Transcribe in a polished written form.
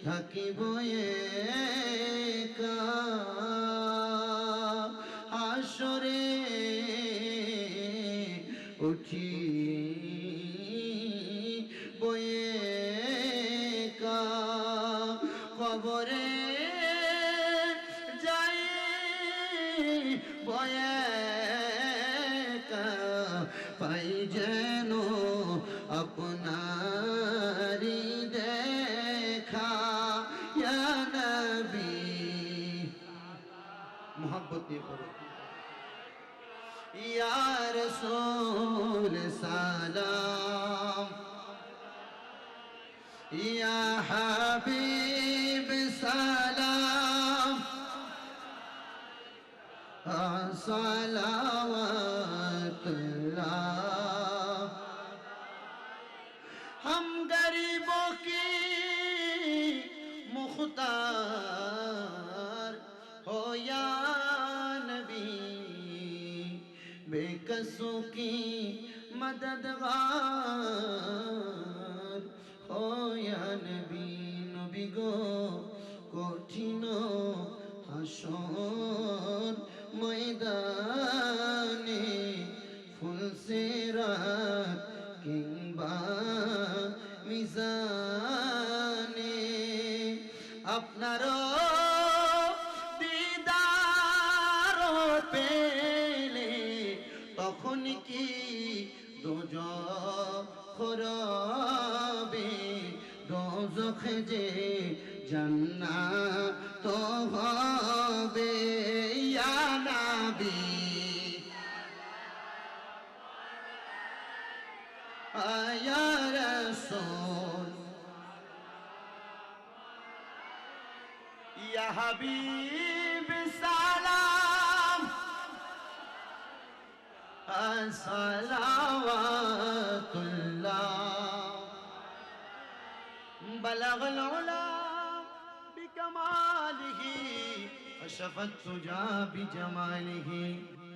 থাকিব একা হাসরে উঠি বয়েকা কবরে যাই বয়েকা পাই যেন আপনারি দেখা ইয়া নবী मोहब्बत ये करो या रसूल सलाम या हबीब सलाम सलावतुल्लाह हम गरीबों की मुख्तार हो या नबी बेकसों की मददगार हो या नबी नबी गो कठिन हाशर मैदाने ফুলসিরাত কিংবা মিজানে আপনারও পেলে তখন কি দোজখ হবে দোজখ যে জান্নাত হবে ইয়া নবী ইয়া রাসূল ইয়া হাবিব সালাম صلواتullah بلغ العلا بكماله كشف الدجى بجماله